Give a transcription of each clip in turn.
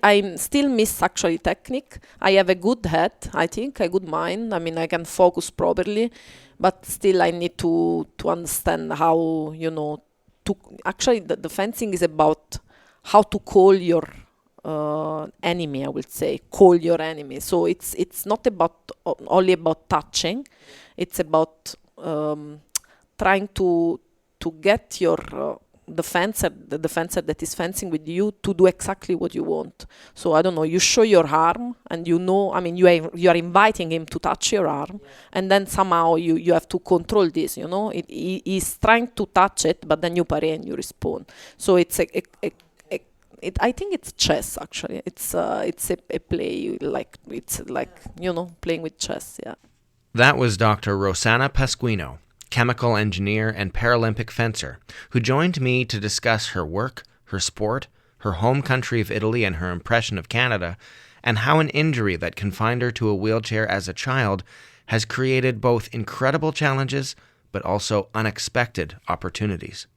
I still miss actually technique. I have a good head, I think, a good mind. I mean, I can focus properly, but still I need to understand how, to actually the fencing is about how to call your enemy, I would say, call your enemy. So it's not about only about touching. It's about trying to get your the fencer that is fencing with you to do exactly what you want. So I don't know, you show your arm and I mean, you are inviting him to touch your arm, and then somehow you have to control this, he's trying to touch it, but then you parry and you respond. So it's I think it's chess actually. It's a play, like it's like playing with chess. Yeah. That was Dr. Rossana Pasquino, chemical engineer and Paralympic fencer, who joined me to discuss her work, her sport, her home country of Italy and her impression of Canada, and how an injury that confined her to a wheelchair as a child has created both incredible challenges but also unexpected opportunities.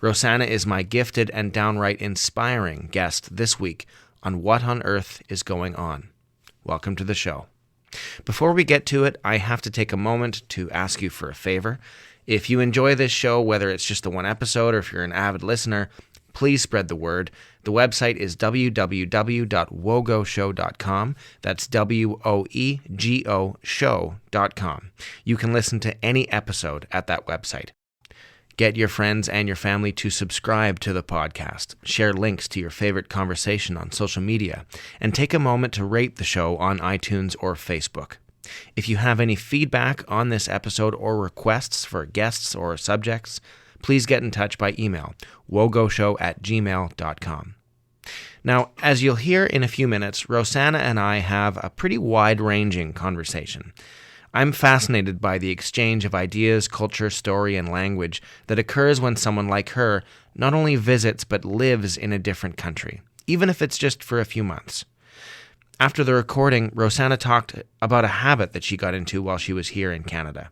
Rossana is my gifted and downright inspiring guest this week on What on Earth is Going On. Welcome to the show. Before we get to it, I have to take a moment to ask you for a favor. If you enjoy this show, whether it's just the one episode or if you're an avid listener, please spread the word. The website is www.wogoshow.com. That's WOEGO show.com. You can listen to any episode at that website. Get your friends and your family to subscribe to the podcast, share links to your favorite conversation on social media, and take a moment to rate the show on iTunes or Facebook. If you have any feedback on this episode or requests for guests or subjects, please get in touch by email, wogoshow@gmail.com. Now, as you'll hear in a few minutes, Rossana and I have a pretty wide-ranging conversation. I'm fascinated by the exchange of ideas, culture, story, and language that occurs when someone like her not only visits but lives in a different country, even if it's just for a few months. After the recording, Rossana talked about a habit that she got into while she was here in Canada.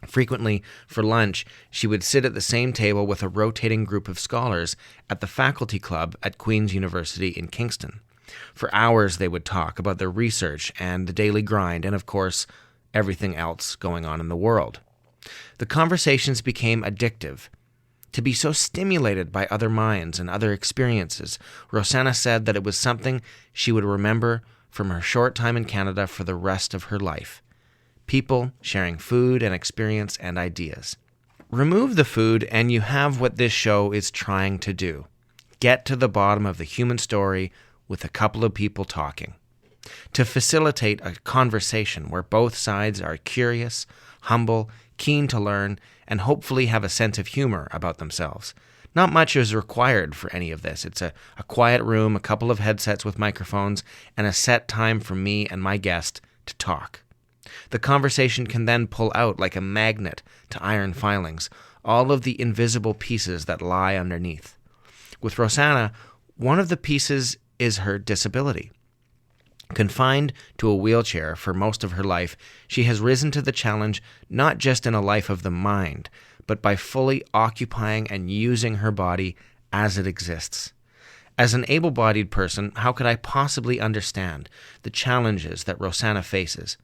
Frequently, for lunch, she would sit at the same table with a rotating group of scholars at the faculty club at Queen's University in Kingston. For hours, they would talk about their research and the daily grind, and of course, everything else going on in the world. The conversations became addictive. To be so stimulated by other minds and other experiences, Rossana said that it was something she would remember from her short time in Canada for the rest of her life. People sharing food and experience and ideas. Remove the food and you have what this show is trying to do. Get to the bottom of the human story with a couple of people talking. To facilitate a conversation where both sides are curious, humble, keen to learn, and hopefully have a sense of humor about themselves. Not much is required for any of this. It's a quiet room, a couple of headsets with microphones, and a set time for me and my guest to talk. The conversation can then pull out like a magnet to iron filings, all of the invisible pieces that lie underneath. With Rossana, one of the pieces is her disability. Confined to a wheelchair for most of her life, she has risen to the challenge not just in a life of the mind, but by fully occupying and using her body as it exists. As an able-bodied person, how could I possibly understand the challenges that Rossana faces?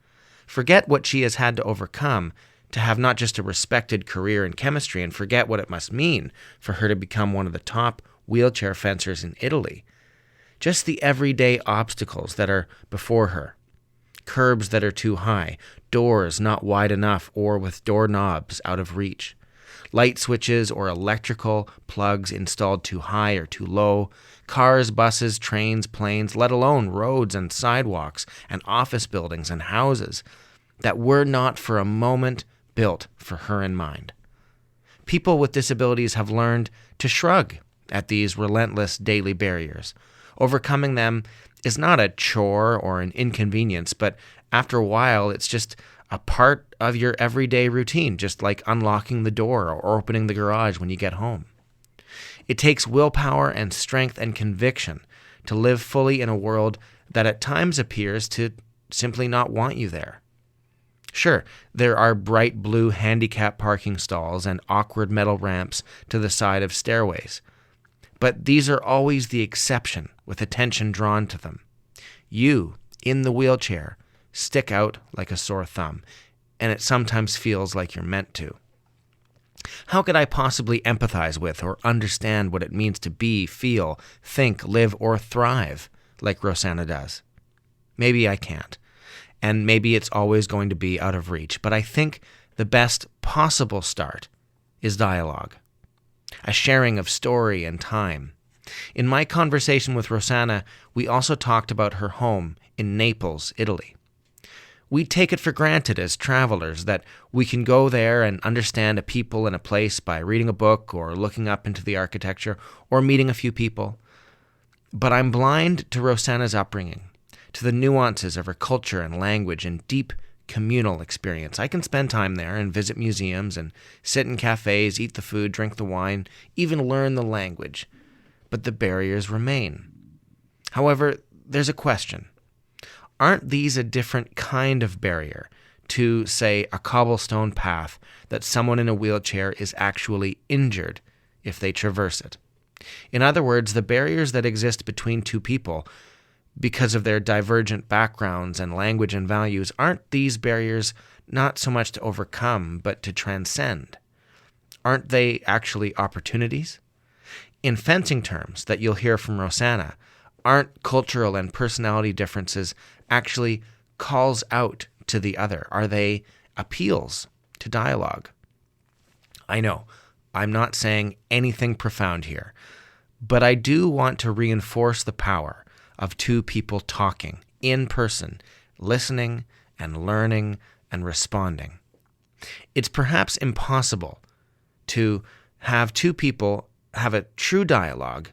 Forget what she has had to overcome to have not just a respected career in chemistry, and forget what it must mean for her to become one of the top wheelchair fencers in Italy. Just the everyday obstacles that are before her. Curbs that are too high, doors not wide enough or with doorknobs out of reach, light switches or electrical plugs installed too high or too low, cars, buses, trains, planes, let alone roads and sidewalks and office buildings and houses that were not for a moment built for her in mind. People with disabilities have learned to shrug at these relentless daily barriers. Overcoming them is not a chore or an inconvenience, but after a while, it's just a part of your everyday routine, just like unlocking the door or opening the garage when you get home. It takes willpower and strength and conviction to live fully in a world that at times appears to simply not want you there. Sure, there are bright blue handicap parking stalls and awkward metal ramps to the side of stairways. but these are always the exception with attention drawn to them. You, in the wheelchair, stick out like a sore thumb, and it sometimes feels like you're meant to. How could I possibly empathize with or understand what it means to be, feel, think, live, or thrive like Rossana does? Maybe I can't, and maybe it's always going to be out of reach, but I think the best possible start is dialogue, a sharing of story and time. In my conversation with Rossana, we also talked about her home in Naples, Italy. We take it for granted as travelers that we can go there and understand a people and a place by reading a book or looking up into the architecture or meeting a few people. But I'm blind to Rossana's upbringing, to the nuances of her culture and language and deep communal experience. I can spend time there and visit museums and sit in cafes, eat the food, drink the wine, even learn the language. But the barriers remain. However, there's a question. Aren't these a different kind of barrier to, say, a cobblestone path that someone in a wheelchair is actually injured if they traverse it? In other words, the barriers that exist between two people because of their divergent backgrounds and language and values, aren't these barriers not so much to overcome, but to transcend? Aren't they actually opportunities? In fencing terms that you'll hear from Rossana, aren't cultural and personality differences actually calls out to the other? Are they appeals to dialogue? I know, I'm not saying anything profound here, but I do want to reinforce the power of two people talking in person, listening and learning and responding. It's perhaps impossible to have two people have a true dialogue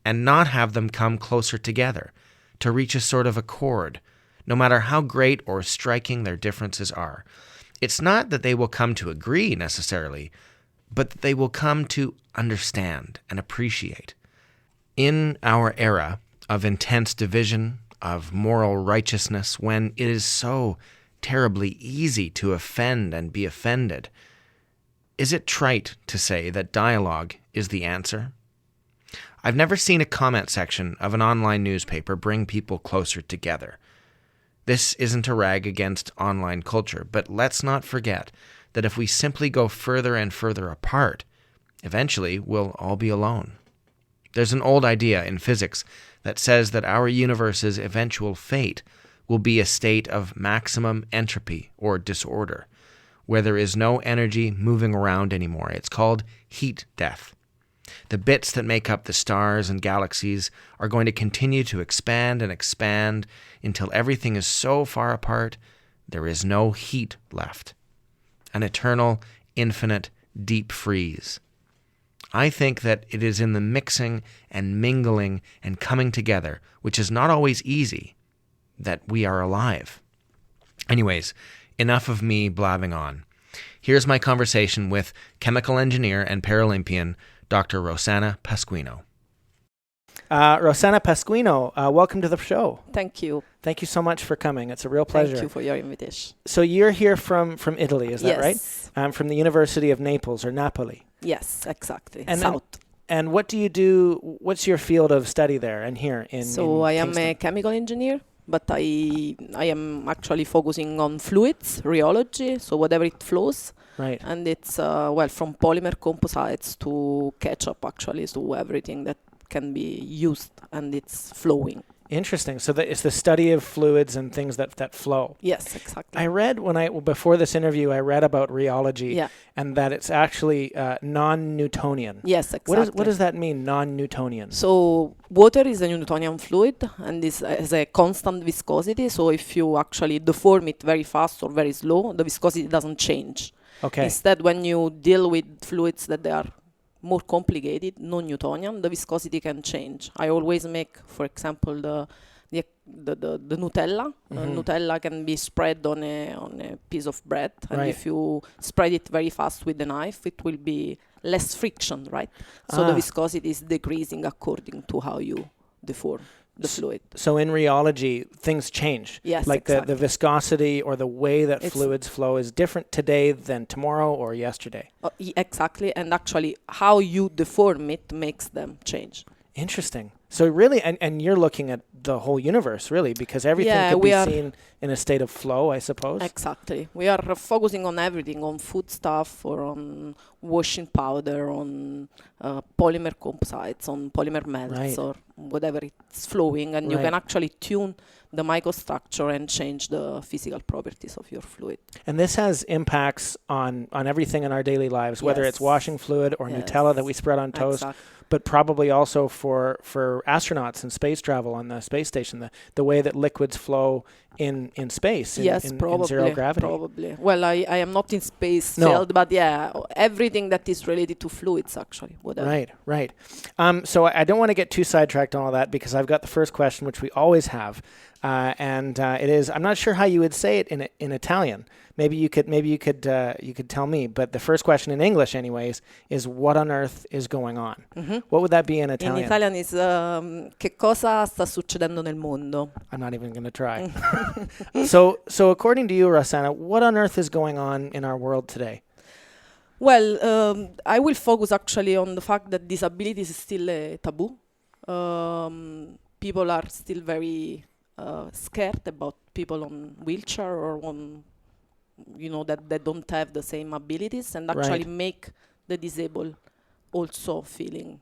and not have them come closer together to reach a sort of accord, no matter how great or striking their differences are. It's not that they will come to agree necessarily, but that they will come to understand and appreciate. In our era of intense division, of moral righteousness, when it is so terribly easy to offend and be offended, is it trite to say that dialogue is the answer? I've never seen a comment section of an online newspaper bring people closer together. This isn't a rag against online culture, but let's not forget that if we simply go further and further apart, eventually we'll all be alone. There's an old idea in physics that says that our universe's eventual fate will be a state of maximum entropy or disorder, where there is no energy moving around anymore. It's called heat death. The bits that make up the stars and galaxies are going to continue to expand and expand until everything is so far apart there is no heat left. An eternal, infinite, deep freeze. I think that it is in the mixing and mingling and coming together, which is not always easy, that we are alive. Anyways, enough of me blabbing on. Here's my conversation with chemical engineer and Paralympian Dr. Rossana Pasquino. Rossana Pasquino, welcome to the show. Thank you. Thank you so much for coming. It's a real pleasure. Thank you for your invitation. So you're here from Italy, is that Yes. right? From the University of Naples or Napoli. Yes, exactly. And South. And what do you do? What's your field of study there and here in So I am Kingston? a chemical engineer, but I am actually focusing on fluids, rheology, so whatever it flows. Right. And it's, from polymer composites to ketchup, actually, so everything that can be used and it's flowing. Interesting. So it's the study of fluids and things that flow. Yes, exactly. I read before this interview, I read about rheology Yeah. and that it's actually non-Newtonian. Yes, exactly. What does that mean, non-Newtonian? So water is a Newtonian fluid and this has a constant viscosity. So if you actually deform it very fast or very slow, the viscosity doesn't change. Okay. Instead, when you deal with fluids that they are more complicated, non-Newtonian, the viscosity can change. I always make, for example, the Nutella. Nutella can be spread on a piece of bread, and Right. if you spread it very fast with a knife, it will be less friction, right? So the viscosity is decreasing according to how you deform the fluid. So in rheology, things change. Yes, like exactly. the viscosity or the way that It's- fluids flow is different today than tomorrow or yesterday. Exactly, and actually how you deform it makes them change. Interesting. So really, and you're looking at the whole universe, really, because everything could be seen in a state of flow, I suppose. Exactly. We are focusing on everything, on food stuff, or on washing powder, on polymer composites, on polymer melts, or whatever it's flowing. And you can actually tune the microstructure and change the physical properties of your fluid. And this has impacts on everything in our daily lives, whether it's washing fluid or Nutella that we spread on toast. Exactly. But probably also for astronauts and space travel on the space station, the way that liquids flow in space, in zero gravity. Probably. Well, I am not in space field, but everything that is related to fluids, actually. Whatever. Right. So I don't want to get too sidetracked on all that, because I've got the first question, which we always have, and it is, I'm not sure how you would say it in Italian. Maybe you could tell me. But the first question in English, anyways, is what on earth is going on? Mm-hmm. What would that be in Italian? In Italian is che cosa sta succedendo nel mondo? I'm not even going to try. So according to you, Rossana, what on earth is going on in our world today? Well, I will focus actually on the fact that disability is still a taboo. People are still very scared about people on wheelchair or on, that they don't have the same abilities, and actually make the disabled also feeling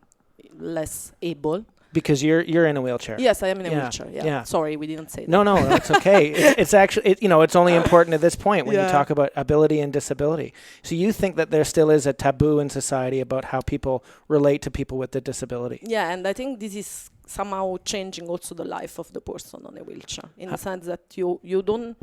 less able. Because you're in a wheelchair. Yes, I am in a wheelchair. Yeah. Sorry, we didn't say that. No, that's okay. It's actually, it's only important at this point when you talk about ability and disability. So you think that there still is a taboo in society about how people relate to people with a disability? Yeah, and I think this is somehow changing also the life of the person on a wheelchair, in the sense that you don't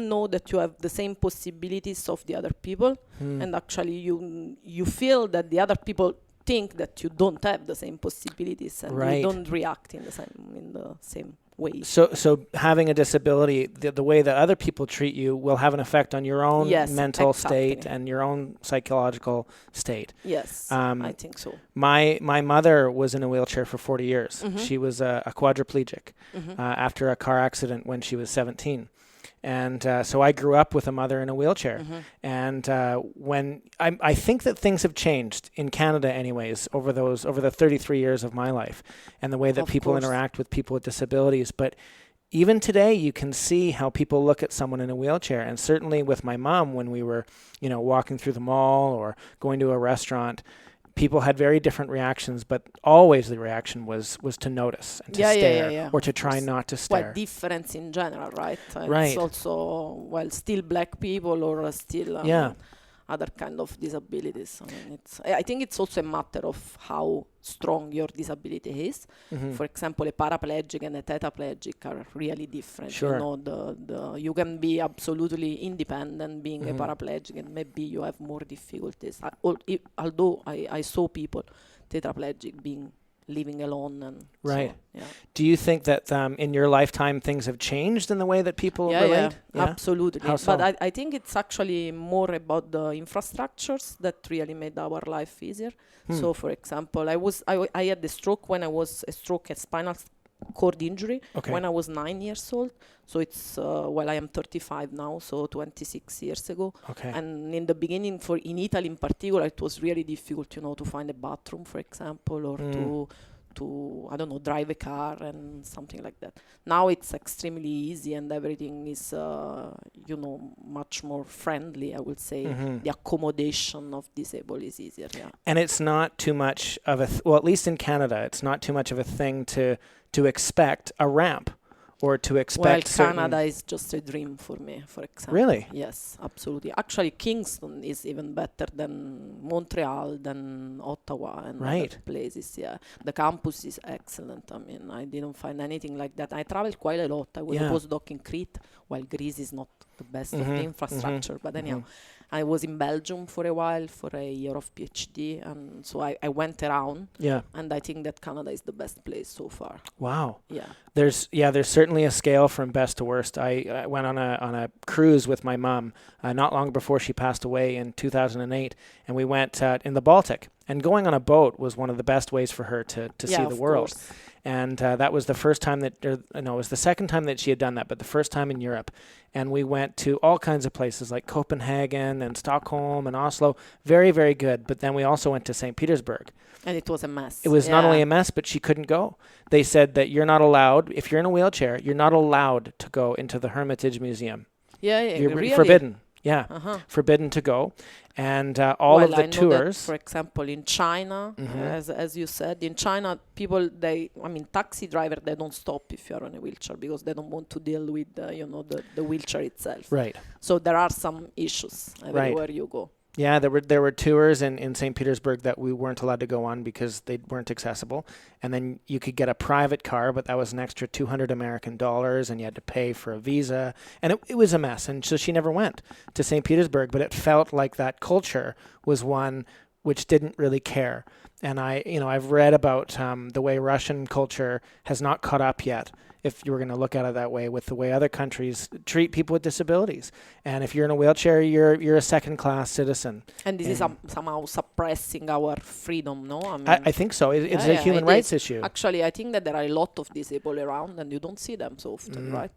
know that you have the same possibilities of the other people, and actually you feel that the other people think that you don't have the same possibilities, and you don't react in the same way. So having a disability, the way that other people treat you will have an effect on your own mental state and your own psychological state. Yes, I think so. My mother was in a wheelchair for 40 years. Mm-hmm. She was a quadriplegic after a car accident when she was 17. And so I grew up with a mother in a wheelchair. Mm-hmm. And when I think that things have changed in Canada anyways over the 33 years of my life, and the way that people interact with people with disabilities. But even today, you can see how people look at someone in a wheelchair. And certainly with my mom, when we were, walking through the mall or going to a restaurant, people had very different reactions, but always the reaction was to notice and to stare, or to try not to stare. Well, difference in general, right? Right. It's also, still black people or still other kind of disabilities. I think it's also a matter of how strong your disability is. Mm-hmm. For example, a paraplegic and a tetraplegic are really different. Sure. You can be absolutely independent being a paraplegic, and maybe you have more difficulties. Although I saw people tetraplegic living alone. And right. Do you think that in your lifetime things have changed in the way that people relate? Yeah, absolutely. How so? But I think it's actually more about the infrastructures that really made our life easier. So, for example, I had a stroke when I was a spinal cord injury when I was 9 years old. So it's I am 35 now, so 26 years ago. Okay. And in the beginning, in Italy in particular, it was really difficult, to find a bathroom, for example, or to I don't know, drive a car and something like that. Now it's extremely easy, and everything is much more friendly, I would say. Mm-hmm. The accommodation of disabled is easier. Yeah. And it's not too much of at least in Canada, it's not too much of a thing to expect a ramp. Or to expect Canada is just a dream for me, for example. Really? Yes, absolutely. Actually, Kingston is even better than Montreal, than Ottawa, and other places. Yeah, the campus is excellent. I mean, I didn't find anything like that. I traveled quite a lot. I was a postdoc in Crete, while Greece is not the best of the infrastructure. But anyhow, I was in Belgium for a while for a year of PhD, and so I went around. Yeah. And I think that Canada is the best place so far. Wow. Yeah. There's certainly a scale from best to worst. I went on a cruise with my mom not long before she passed away in 2008, and we went in the Baltic. And going on a boat was one of the best ways for her to see the world. Course. And that was the first time that, no, it was the second time that she had done that, but the first time in Europe. And we went to all kinds of places like Copenhagen and Stockholm and Oslo. Very, very good. But then we also went to St. Petersburg. And it was a mess. It was not only a mess, but she couldn't go. They said that you're not allowed, if you're in a wheelchair, you're not allowed to go into the Hermitage Museum. Yeah, You're really? forbidden. Yeah, Uh-huh. forbidden to go. And all of the I know tours. that, for example, in China, as you said, in China, people, taxi driver, they don't stop if you're on a wheelchair because they don't want to deal with, the wheelchair itself. Right. So there are some issues everywhere you go. Yeah, there were tours in St. Petersburg that we weren't allowed to go on because they weren't accessible. And then you could get a private car, but that was an extra $200 American, and you had to pay for a visa. And it was a mess. And so she never went to St. Petersburg, but it felt like that culture was one which didn't really care. And I've read about the way Russian culture has not caught up yet, if you were going to look at it that way, with the way other countries treat people with disabilities. And if you're in a wheelchair, you're a second-class citizen. And this is somehow suppressing our freedom, no? I think so. It's a human rights issue. Actually, I think that there are a lot of disabled around, and you don't see them so often, right?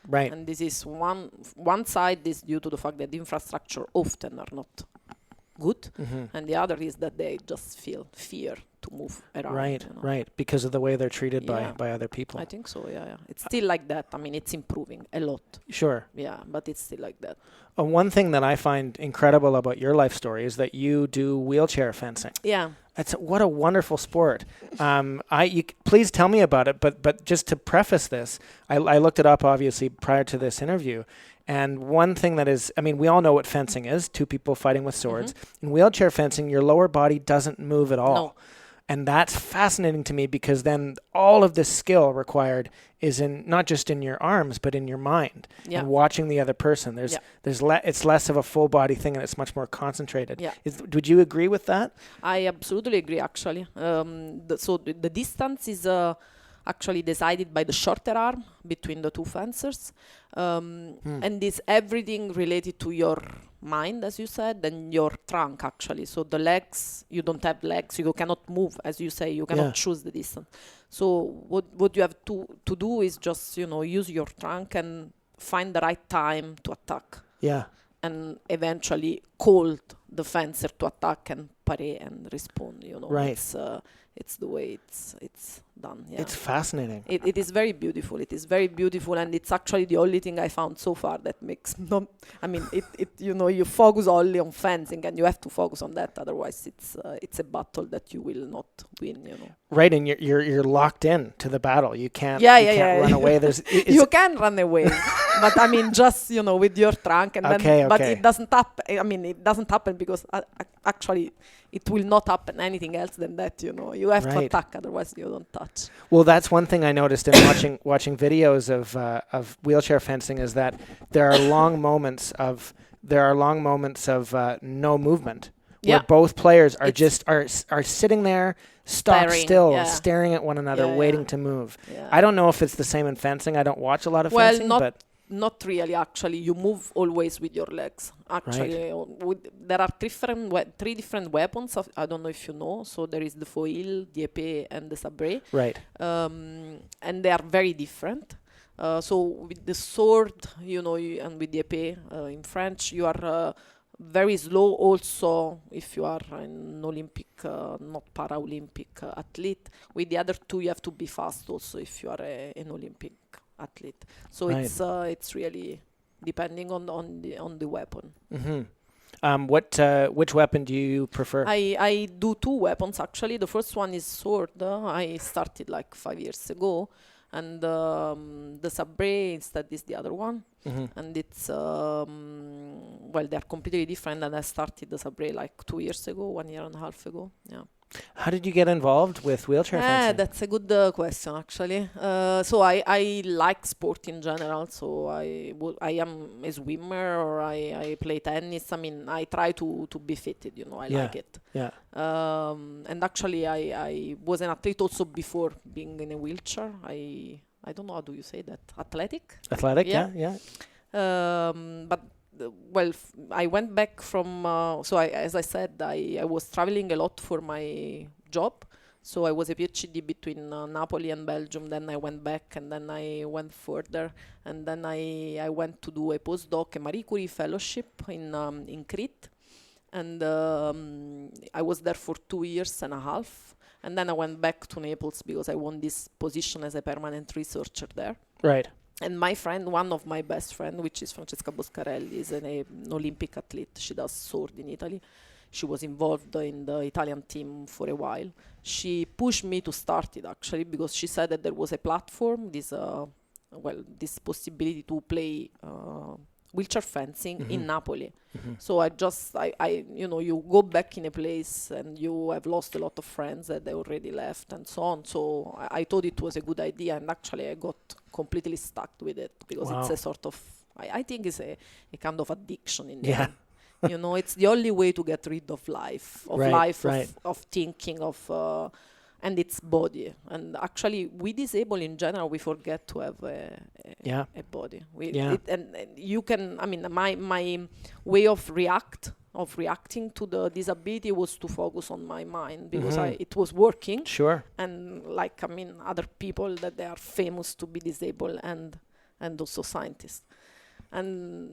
Right. And this is one side is due to the fact that the infrastructure often are not good, and the other is that they just feel fear to move around. Right, right, because of the way they're treated by other people. I think so, yeah. It's still like that. It's improving a lot. Sure. Yeah, but it's still like that. One thing that I find incredible about your life story is that you do wheelchair fencing. Yeah. What a wonderful sport. Please tell me about it, but just to preface this, I looked it up obviously prior to this interview. And one thing that is, we all know what fencing is, two people fighting with swords. In wheelchair fencing, your lower body doesn't move at all. No. And that's fascinating to me because then all of this skill required is in not just in your arms, but in your mind and watching the other person. It's less of a full body thing and it's much more concentrated. Yeah. Would you agree with that? I absolutely agree, actually. The distance is actually decided by the shorter arm between the two fencers. And is everything related to your mind, as you said, and your trunk, actually. So the legs, you don't have legs, you cannot move, as you say, you cannot choose the distance. So what you have to do is just, use your trunk and find the right time to attack. Yeah. And eventually call the fencer to attack and parry and respond, Right. It's the way it's done. Yeah. It's fascinating. It is very beautiful. It is very beautiful, and it's actually the only thing I found so far that makes you focus only on fencing, and you have to focus on that. Otherwise, it's a battle that you will not win. Right, and you're locked in to the battle. You can't run away. You can run away, but just with your trunk, and but it doesn't happen. It doesn't happen because actually it will not happen anything else than that. You have to attack, otherwise you don't touch. Well, that's one thing I noticed in watching videos of wheelchair fencing is that there are long moments of no movement. Where both players are sitting there, stock still, staring at one another, waiting to move. Yeah. I don't know if it's the same in fencing. I don't watch a lot of fencing, but not really. Actually, you move always with your legs. Actually, there are three different weapons. I don't know if you know. So there is the foil, the épée, and the sabre. Right. And they are very different. So with the sword, and with the épée, in French, you are very slow also if you are an Olympic, not Paralympic athlete. With the other two, you have to be fast also if you are an Olympic athlete. So it's really depending on the weapon. Which weapon do you prefer? I do two weapons actually. The first one is sword. I started like 5 years ago. And the sabre instead is the other one. And it's they're completely different, and I started the sabre like 2 years ago, 1.5 years ago. Yeah. How did you get involved with wheelchair fencing? That's a good question, actually. So I like sport in general. So I am a swimmer, or I play tennis. I try to be fitted. I like it. Yeah. And actually, I was an athlete also before being in a wheelchair. I don't know, how do you say that? Athletic, yeah. But I went back from, as I said, I was traveling a lot for my job. So I was a PhD between Napoli and Belgium. Then I went back, and then I went further, and then I went to do a postdoc, a Marie Curie fellowship in Crete, and I was there for 2 years and a half, and then I went back to Naples because I won this position as a permanent researcher there. Right. And my friend, one of my best friends, which is Francesca Boscarelli, is an Olympic athlete. She does sword in Italy. She was involved in the Italian team for a while. She pushed me to start it, actually, because she said that there was a platform, this possibility to play wheelchair fencing in Napoli. So you go back in a place and you have lost a lot of friends that they already left and so on. So I thought it was a good idea, and actually I got completely stuck with it because it's a sort of, I think it's a kind of addiction in the end. It's the only way to get rid of life, of thinking, and its body. And actually, we disabled in general, we forget to have a body. And you can, my way of reacting to the disability was to focus on my mind because it was working. Sure. And other people that they are famous to be disabled and also scientists. And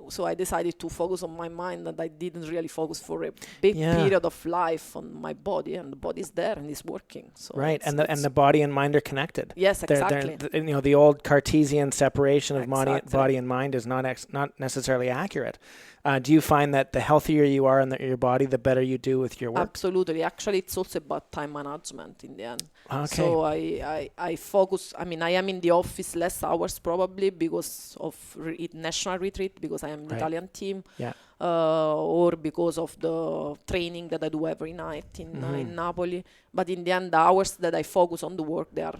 so I decided to focus on my mind, and I didn't really focus for a big period of life on my body, and the body's there and it's working. So right, and the body and mind are connected. Yes, exactly. The old Cartesian separation of body and mind is not necessarily accurate. Do you find that the healthier you are in your body, the better you do with your work? Absolutely. Actually, it's also about time management in the end. Okay. So I focus, I am in the office less hours probably because of national retreat, because I am in the Italian team, or because of the training that I do every night in Napoli. But in the end, the hours that I focus on the work, they are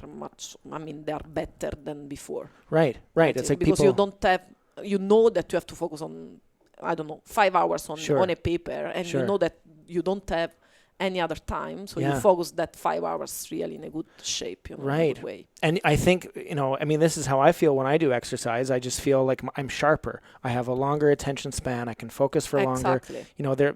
better than before. Right. It's like because you don't have, that you have to focus on, 5 hours on a paper, and you know that you don't have any other time, so you focus that 5 hours really in a good shape, in a good way. And I think, this is how I feel when I do exercise. I just feel like I'm sharper. I have a longer attention span. I can focus for longer.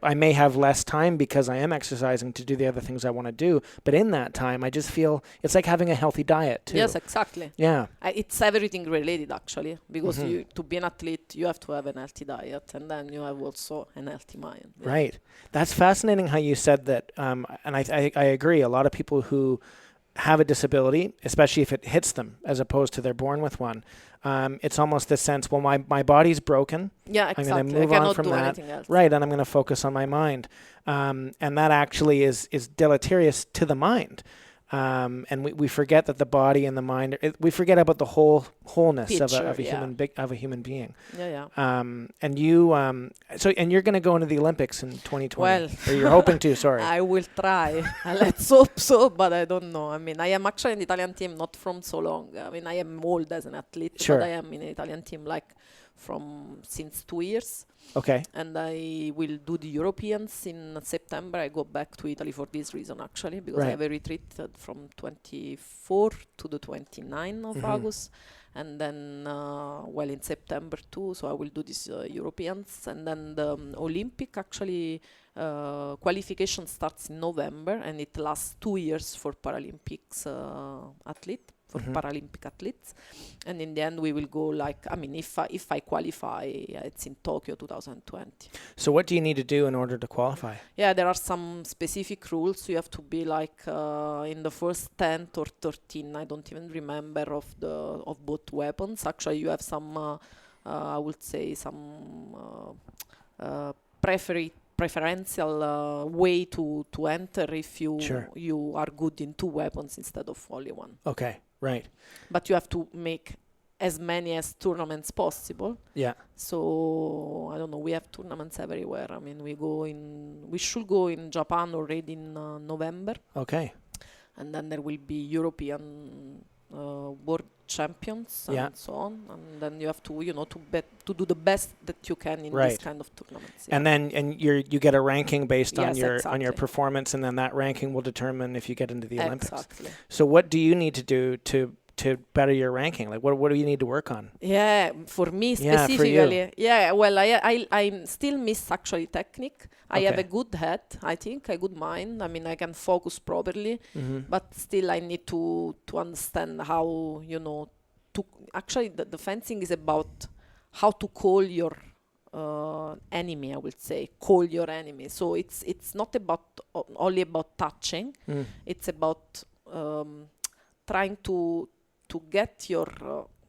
I may have less time because I am exercising to do the other things I want to do, but in that time, I just feel it's like having a healthy diet too. Yes, exactly. Yeah. It's everything related, actually, because to be an athlete, you have to have a healthy diet, and then you have also a healthy mind. Yeah. Right. That's fascinating how you said that. And I agree. A lot of people who have a disability, especially if it hits them as opposed to they're born with one, it's almost this sense, well, my body's broken. Yeah, exactly. I'm going to move on from that. Right, and I'm going to focus on my mind. And that actually is deleterious to the mind. And we forget that the body and the mind, we forget about the wholeness picture, of a human being. Yeah. And you, and you're going to go into the Olympics in 2020. Well, or you're hoping to. Sorry. I will try. Let's hope so, but I don't know. I am actually in the Italian team not from so long. I am old as an athlete, but I am in the Italian team since 2 years. Okay. And I will do the Europeans in September. I go back to Italy for this reason, actually, because I have a retreat from 24 to the 29th of August. And then, in September too, so I will do these Europeans. And then the Olympic, actually, qualification starts in November, and it lasts 2 years for Paralympics Paralympic athletes. And in the end, we will go if I qualify, it's in Tokyo 2020. So what do you need to do in order to qualify? Yeah, there are some specific rules. You have to be in the first 10th or 13th, I don't even remember, of both weapons. Actually, you have some, I would say, some preferential way to enter if you are good in 2 weapons instead of only 1. Okay, right. But you have to make as many as tournaments possible. Yeah. So I don't know. We have tournaments everywhere. We should go in Japan already in November. Okay. And then there will be European world champions and so on, and then you have to to do the best that you can in this kind of tournaments. And then you get a ranking based on your performance, and then that ranking will determine if you get into the Olympics. Exactly. So what do you need to do to better your ranking? Like what do you need to work on? Yeah, for me Yeah, for specifically. Yeah, well, I still miss actually technique. I have Okay. a good head, I think, a good mind. I mean, I can focus properly, but still I need to understand how, to actually the fencing is about how to call your enemy, I would say. Call your enemy. So it's not about only about touching. It's about trying to get your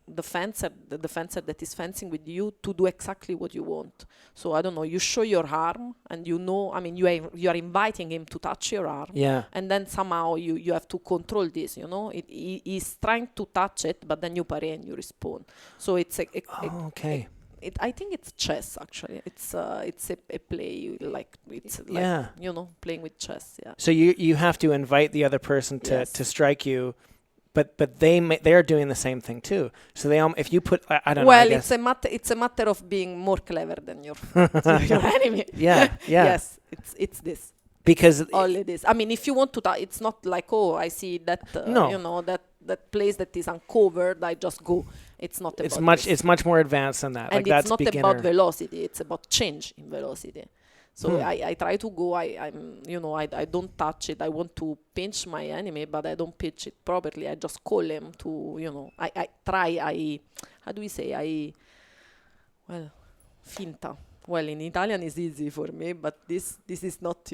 the fencer that is fencing with you to do exactly what you want. So I don't know, you show your arm and I mean you are inviting him to touch your arm. Yeah. And then somehow you have to control this, he's trying to touch it, but then you parry and you respond. So it's Okay. I think it's chess actually. It's a play like Yeah. playing with chess. Yeah. So you have to invite the other person to strike you, but they're doing the same thing too. So if you put I don't know. Well, it's a matter of being more clever than your your enemy. Yeah. Yeah. Yes, it's this. Because Only this. I mean, if you want to, it's not like I see that No. that place that is uncovered. I just go. It's not. it's much more advanced than that. And like it's that's not beginner. about velocity. It's about change in velocity. So I try to go. I don't touch it. I want to pinch my enemy, but I don't pinch it properly. I just call him to. I try. How do we say? Finta. Well, in Italian it's easy for me, but this is not.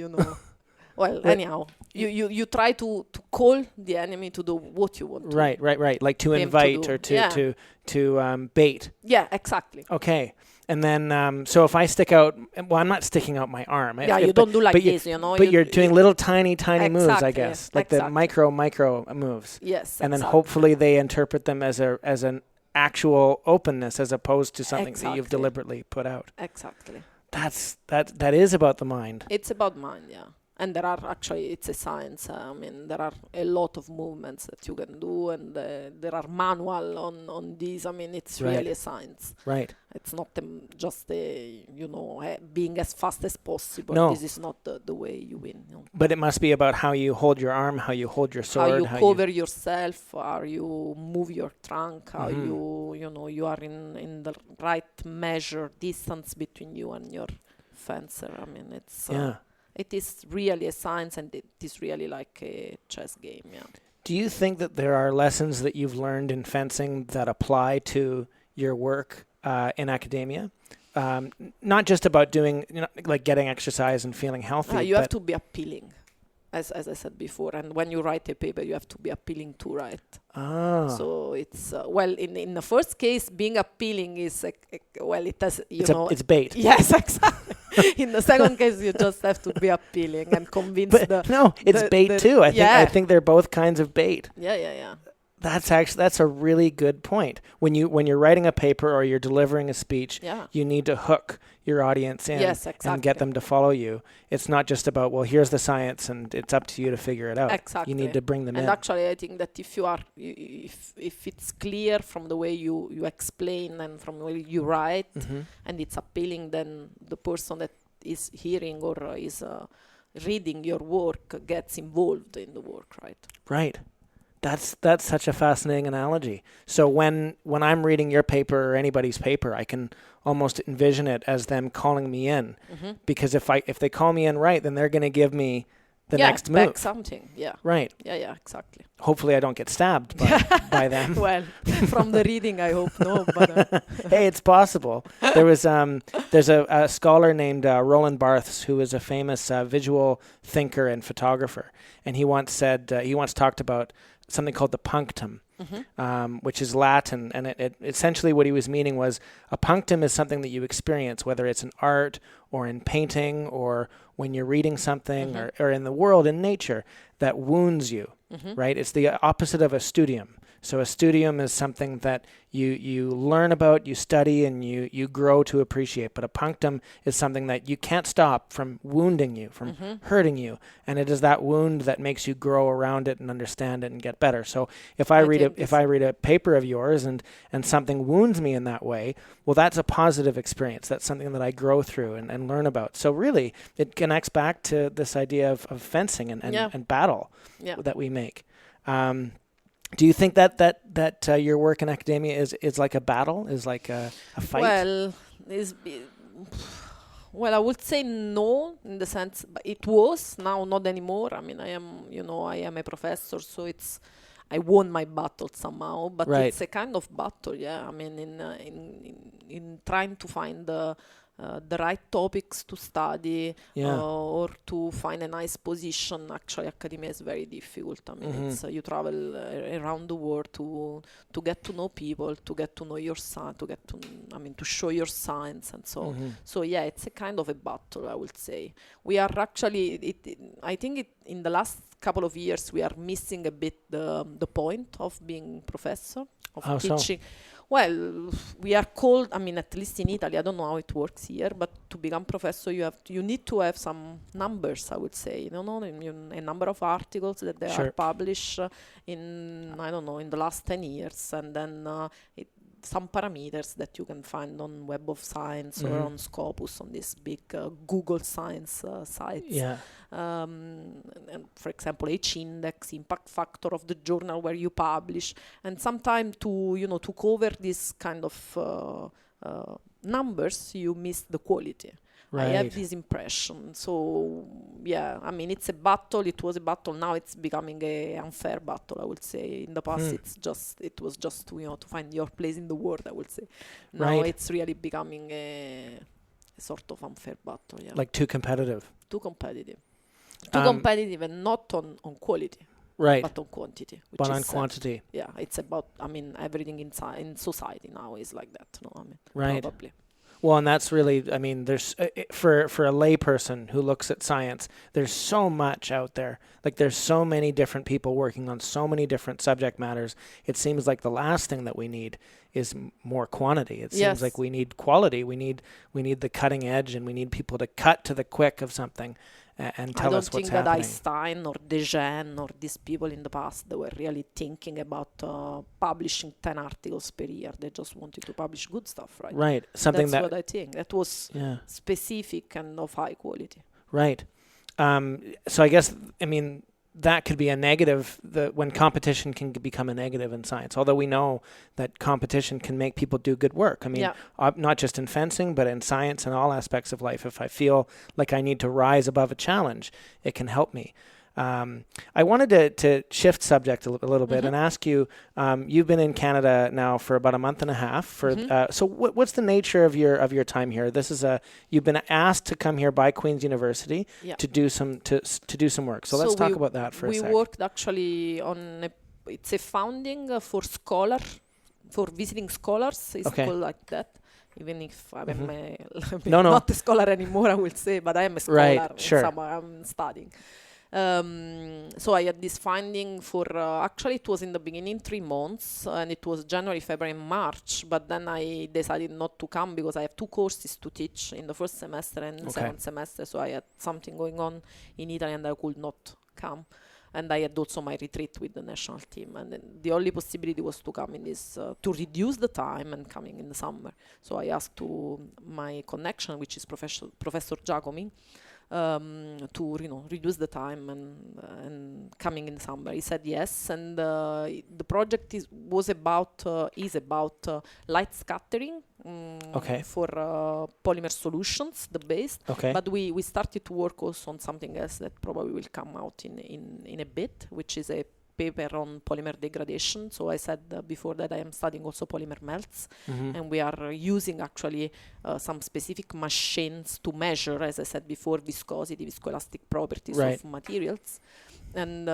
Well, anyhow, you try to call the enemy to do what you want. Right. Like to invite or to bait. Yeah, exactly. Okay. And then, so if I stick out, well, I'm not sticking out my arm. Yeah, you don't do like this, But you're doing little tiny moves, I Exactly, guess, like the micro moves. Yes. And then hopefully they interpret them as an actual openness as opposed to something that you've Exactly. deliberately put out. Exactly. That is about the mind. It's about mind, yeah. And it's a science. I mean, there are a lot of movements that you can do, and there are manual on these. I mean, it's Right. really a science. Right. It's not just being as fast as possible. No. This is not the way you win. But it must be about how you hold your arm, how you hold your sword, how you cover yourself, how you move your trunk, how you are in the right measure distance between you and your fencer. I mean, it's it is really a science, and it is really like a chess game. Yeah. Do you think that there are lessons that you've learned in fencing that apply to your work in academia? Not just about doing, like getting exercise and feeling healthy. You have to be appealing, as I said before. And when you write a paper, you have to be appealing to write. Ah. So it's in the first case, being appealing is it has it's bait. Yes, exactly. In the second case, you just have to be appealing and convince it's bait too. I think they're both kinds of bait. Yeah. That's a really good point. When you're writing a paper or you're delivering a speech, you need to hook your audience in and get them to follow you. It's not just about, well, here's the science and it's up to you to figure it out. Exactly. You need to bring them in. And actually, I think that if it's clear from the way you explain and from the way you write, and it's appealing, then the person that is hearing or is reading your work gets involved in the work, right? Right. That's such a fascinating analogy. So when I'm reading your paper or anybody's paper, I can almost envision it as them calling me in, because if they call me in right, then they're going to give me the next move. Back something. Yeah. Right. Yeah, exactly. Hopefully, I don't get stabbed by them. Well, from the reading, I hope no. But hey, it's possible. There's a scholar named Roland Barthes who is a famous visual thinker and photographer, and he once talked about something called the punctum, which is Latin, and it essentially what he was meaning was a punctum is something that you experience, whether it's in art or in painting or when you're reading something or in the world, in nature, that wounds you, right? It's the opposite of a studium. So a studium is something that you learn about, you study, and you grow to appreciate. But a punctum is something that you can't stop from wounding you, from hurting you. And it is that wound that makes you grow around it and understand it and get better. So if I read a paper of yours and something wounds me in that way, well, that's a positive experience. That's something that I grow through and learn about. So really, it connects back to this idea of fencing and battle that we make. Do you think that your work in academia is like a battle, is like a fight? Well, I would say no, in the sense, but it was, now not anymore. I mean, I am a professor, so I won my battle somehow, but Right. it's a kind of battle, yeah. I mean, in trying to find the right topics to study, Yeah. or to find a nice position. Actually, academia is very difficult. I mean, it's you travel around the world to get to know people, to get to know your science, to show your science, and so. So yeah, it's a kind of a battle, I would say. We are actually, I think in the last couple of years we are missing a bit the point of being professor, of How so? teaching. Well, we are called, I mean, at least in Italy, I don't know how it works here, but to become professor, you need to have some numbers, I would say, a number of articles that they Sure. are published in the last 10 years, and then some parameters that you can find on Web of Science or on Scopus, on these big Google Science sites. Yeah. And for example, H-index, impact factor of the journal where you publish, and sometimes to cover this kind of numbers, you miss the quality. Right. I have this impression. So yeah, I mean, it's a battle. It was a battle. Now it's becoming a unfair battle, I would say. In the past, it was just to find your place in the world, I would say. Now Right. it's really becoming a sort of unfair battle. Yeah, Like too competitive. too competitive. Too competitive, and not on quality, Right. but on quantity. Which But is on sad. quantity. Yeah, it's about, I mean, everything in society now is like that. No, I mean, Right. probably. Well, and that's really, I mean, there's for a lay person who looks at science, there's so much out there. Like there's so many different people working on so many different subject matters. It seems like the last thing that we need is more quantity. It seems Yes. like we need quality. We need the cutting edge, and we need people to cut to the quick of something and tell us what's I don't think happening. that Wettstein or Dejean or these people in the past, they were really thinking about publishing 10 articles per year. They just wanted to publish good stuff, right? Right. Something That's what I think. That was yeah. specific and of high quality. Right. So I guess, I mean, that could be a negative, when competition can become a negative in science, although we know that competition can make people do good work. I mean, Yeah. not just in fencing, but in science and all aspects of life. If I feel like I need to rise above a challenge, it can help me. I wanted to shift subject a little bit and ask you, you've been in Canada now for about a month and a half. So what's the nature of your time here? This is you've been asked to come here by Queen's University to do some work. So let's talk about that for a sec. We worked actually on it's a founding for visiting scholars. It's called like that. Even if I'm not a scholar anymore, I will say, but I am a scholar. Right, sure. I'm studying. So I had this finding for, actually it was in the beginning 3 months, and it was January, February, and March, but then I decided not to come because I have 2 courses to teach in the first semester and second semester, so I had something going on in Italy and I could not come. And I had also my retreat with the national team, and then the only possibility was to come in this, to reduce the time and coming in the summer. So I asked to my connection, which is Professor Giacomi, to reduce the time and coming in summer. He said yes, and the project is about light scattering for polymer solutions, the base. But we started to work also on something else that probably will come out in a bit, which is a paper on polymer degradation. So I said before that I am studying also polymer melts, and we are using actually some specific machines to measure, as I said before, viscosity, viscoelastic properties of materials. And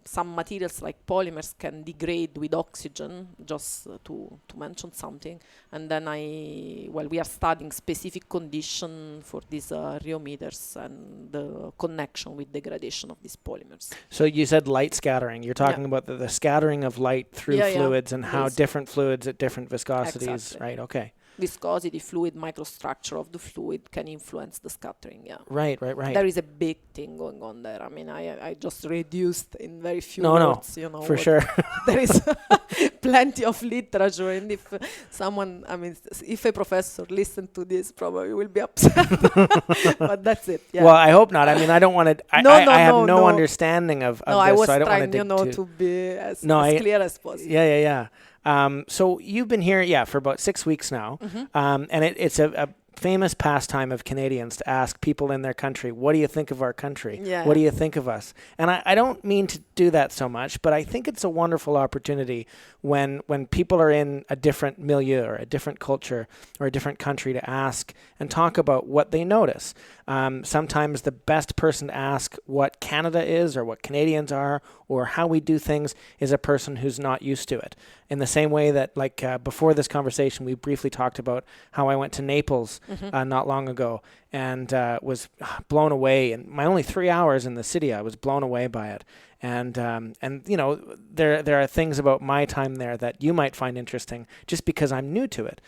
some materials like polymers can degrade with oxygen, just to mention something. And then we are studying specific condition for these rheometers and the connection with degradation of these polymers. So you said light scattering. You're talking about the scattering of light through fluids and how different fluids at different viscosities. Exactly. Right. Okay. viscosity, fluid, microstructure of the fluid can influence the scattering. Yeah. Right. There is a big thing going on there. I mean, I just reduced in very few No, words, for sure. There is plenty of literature, and if someone, I mean, if a professor listens to this, probably will be upset. But that's it. Yeah. Well, I hope not. I mean, I don't want to. I have no understanding of no, this, I was so I don't trying, want to be as clear as possible. Yeah. So you've been here, for about 6 weeks now, and it's a famous pastime of Canadians to ask people in their country, what do you think of our country? Yeah. What do you think of us? And I don't mean to do that so much, but I think it's a wonderful opportunity when people are in a different milieu or a different culture or a different country to ask and talk about what they notice. Sometimes the best person to ask what Canada is or what Canadians are or how we do things is a person who's not used to it. In the same way that, before this conversation, we briefly talked about how I went to Naples not long ago and was blown away. And my only 3 hours in the city, I was blown away by it. And there are things about my time there that you might find interesting just because I'm new to it.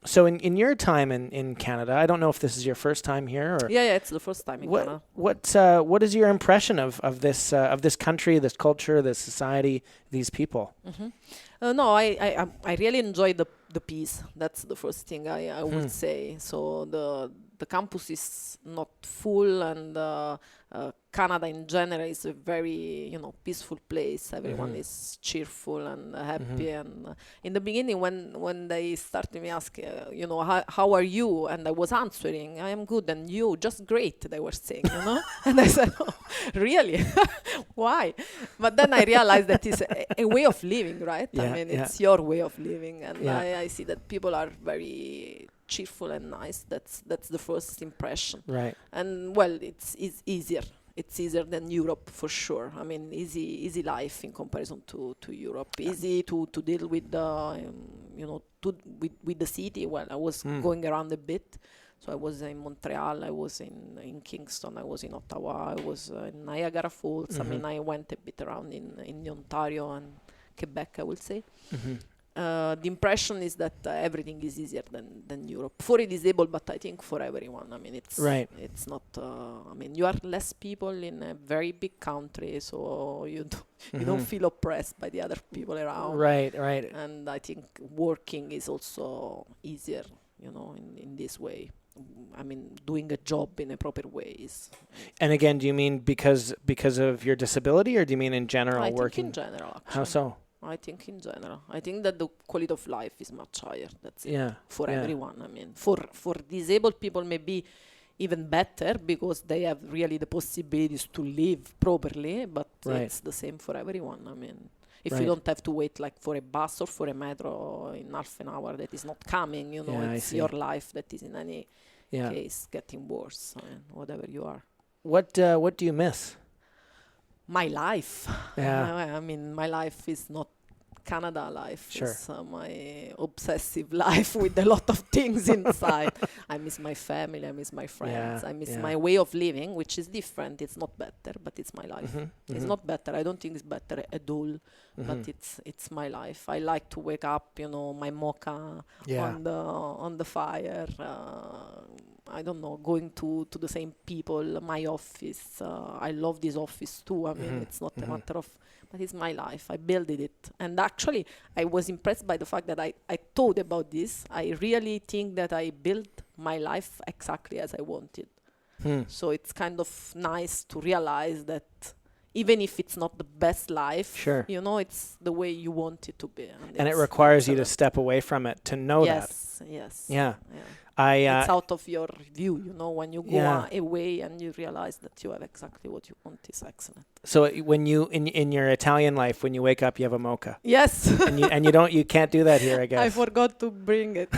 So in your time in Canada, I don't know if this is your first time here or yeah, it's the first time in Canada. What is your impression of this country, this culture, this society, these people? No, I really enjoy the peace. That's the first thing I would say. So the campus is not full, and Canada in general is a very peaceful place. Everyone is cheerful and happy. And in the beginning, when they started me asking, how are you? And I was answering, I am good, and you? Just great, they were saying, And I said, oh, really? Why? But then I realized that it's a way of living, right? Yeah, I mean, it's your way of living, and Yeah. I see that people are very cheerful and nice. That's the first impression. Right. And well, it's easier. It's easier than Europe for sure. I mean, easy life in comparison to Europe. Easy to deal with the with the city. Well, I was going around a bit. So I was in Montreal, I was in Kingston, I was in Ottawa, I was in Niagara Falls. I mean, I went a bit around in Ontario and Quebec, I would say. The impression is that everything is easier than Europe for a disabled, but I think for everyone. I mean, it's Right. It's not. I mean, you are less people in a very big country, so you don't feel oppressed by the other people around. Right. And I think working is also easier, in this way. I mean, doing a job in a proper way is. And again, do you mean because of your disability, or do you mean in general I working? think in general. Actually. How so? I think in general. I think that the quality of life is much higher. That's it. Yeah. For everyone. I mean, for disabled people, maybe even better because they have really the possibilities to live properly. But it's the same for everyone. I mean, if you don't have to wait for a bus or for a metro in half an hour that is not coming, it's your life that is in any case getting worse. I mean, whatever you are. What do you miss? My life. Yeah. I mean, my life is not Canada life. Sure. It's my obsessive life with a lot of things inside. I miss my family. I miss my friends. I miss my way of living, which is different. It's not better, but it's my life. It's not better. I don't think it's better at all, but it's my life. I like to wake up, my mocha on the fire. I don't know, going to the same people, my office. I love this office too. I mean, it's not a matter of, but it's my life. I built it. And actually, I was impressed by the fact that I thought about this. I really think that I built my life exactly as I wanted. So it's kind of nice to realize that even if it's not the best life, sure. It's the way you want it to be. And it requires you to step away from it to know that. Yes. Yeah. It's out of your view, when you go away and you realize that you have exactly what you want is excellent. So when you in your Italian life, when you wake up, you have a mocha. Yes. and you can't do that here, I guess. I forgot to bring it.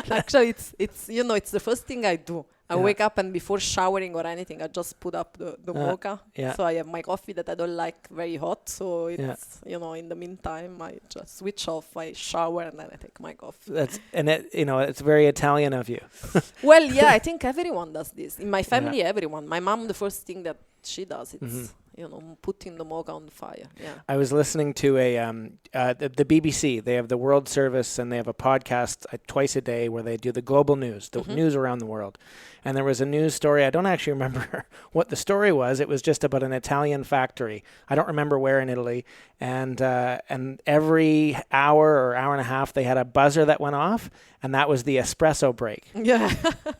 Actually, it's it's the first thing I do. I wake up and before showering or anything, I just put up the mocha. Yeah. So I have my coffee that I don't like very hot. So it's in the meantime, I just switch off. I shower and then I take my coffee. It's very Italian of you. Well, I think everyone does this. In my family, everyone. My mom, the first thing that she does, putting the mocha on the fire. Yeah. I was listening to the BBC. They have the World Service, and they have a podcast twice a day where they do the global news, the news around the world. And there was a news story. I don't actually remember what the story was. It was just about an Italian factory. I don't remember where in Italy. And every hour or hour and a half, they had a buzzer that went off, and that was the espresso break. Yeah.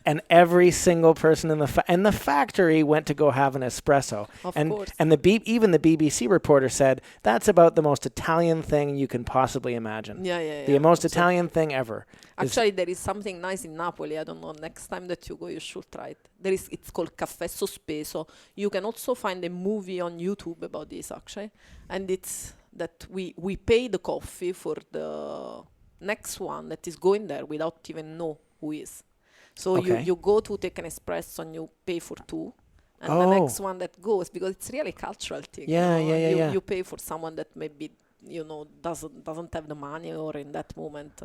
And every single person in the factory went to go have an espresso. Of course. And even the BBC reporter said that's about the most Italian thing you can possibly imagine. Yeah. The most Italian thing ever. Actually, there is something nice in Napoli. I don't know. Next time that you go, you should try it. It's called Caffè Sospeso. You can also find a movie on YouTube about this, actually. And it's that we pay the coffee for the next one that is going there without even know who is. So you go to take an espresso and you pay for two. And the next one that goes, because it's really a cultural thing. You pay for someone that maybe doesn't have the money, or in that moment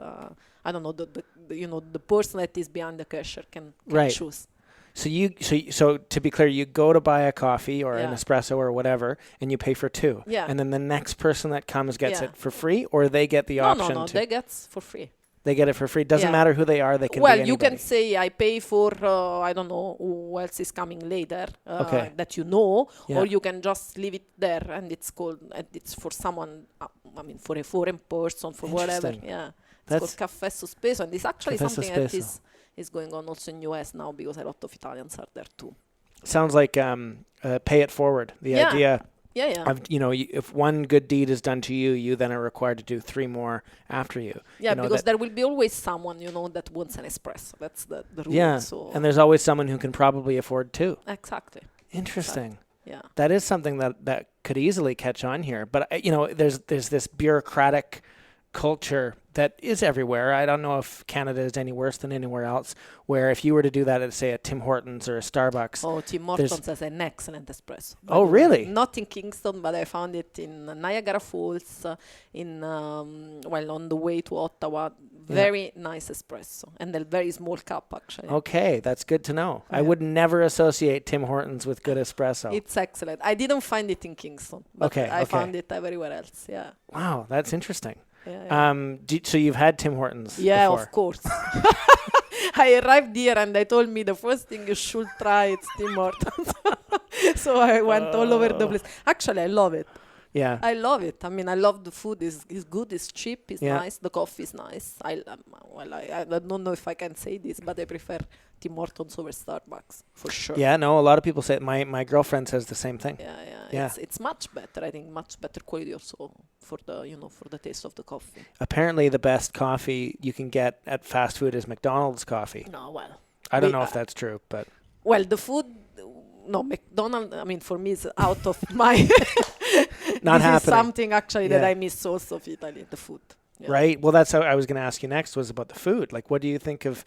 I don't know, the person that is behind the cashier can choose. So to be clear, you go to buy a coffee or an espresso or whatever, and you pay for two. Yeah. And then the next person that comes gets it for free, or they get the option. No, they get for free. They get it for free. Doesn't matter who they are. They can. Well, you can say I pay for I don't know who else is coming later that or you can just leave it there, and it's called. It's for someone. For a foreign person, for whatever. Yeah, it's called Caffè Sospeso, and it's actually something that is going on also in US now, because a lot of Italians are there too. Sounds like pay it forward. The idea. Yeah. Of, if one good deed is done to you, you then are required to do three more after you. Yeah, because there will be always someone, that wants an espresso. That's the rule. Yeah, and there's always someone who can probably afford two. Exactly. Interesting. Exactly. Yeah. That is something that could easily catch on here. But, there's this bureaucratic culture that is everywhere. I don't know if Canada is any worse than anywhere else, where if you were to do that at, say, a Tim Hortons or a Starbucks. Oh, Tim Hortons has an excellent espresso. Oh, really? Not in Kingston, but I found it in Niagara Falls, on the way to Ottawa. Very nice espresso, and a very small cup, actually. Okay, that's good to know. I would never associate Tim Hortons with good espresso. It's excellent. I didn't find it in Kingston, but I found it everywhere else. Yeah. Wow, that's interesting. Yeah. So you've had Tim Hortons before? Of Course. I arrived here and they told me the first thing you should try is Tim Hortons. So I went all over the place. Actually, I love it. Yeah. I love it. I mean, I love the food. It's good. It's cheap. It's nice. The coffee is nice. I don't know if I can say this, but I prefer Tim Hortons over Starbucks for sure. Yeah, no, a lot of people say it. My girlfriend says the same thing. Yeah. It's much better. I think much better quality also for the taste of the coffee. Apparently, the best coffee you can get at fast food is McDonald's coffee. No, well, I don't know if that's true, but the food. No, McDonald's, for me, is out of my... Not this happening. Is something, actually, that I miss also of Italy, the food. Yeah. Right. Well, that's how I was going to ask you next, was about the food. Like, what do you think of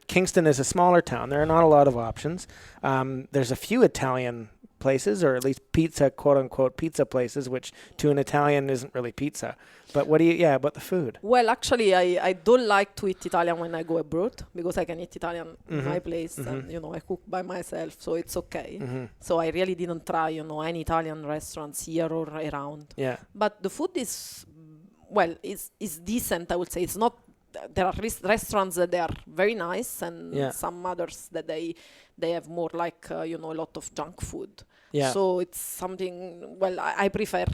Kingston is a smaller town. There are not a lot of options. There's a few Italian places, or at least pizza, quote-unquote pizza places, which to an Italian isn't really pizza. But about the food? Well, actually, I don't like to eat Italian when I go abroad, because I can eat Italian in my place, and, I cook by myself, so it's okay. So I really didn't try, any Italian restaurants here or around. Yeah. But the food is decent, I would say. It's not... There are restaurants that they are very nice, and some others that they have more like, a lot of junk food. Yeah. So it's something... Well, I prefer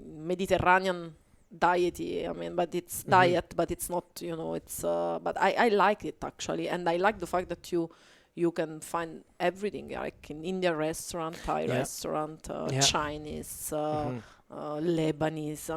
Mediterranean diety. But it's diet, but it's not, it's... but I like it, actually. And I like the fact that you can find everything, like in Indian restaurant, Thai restaurant, Chinese... Lebanese,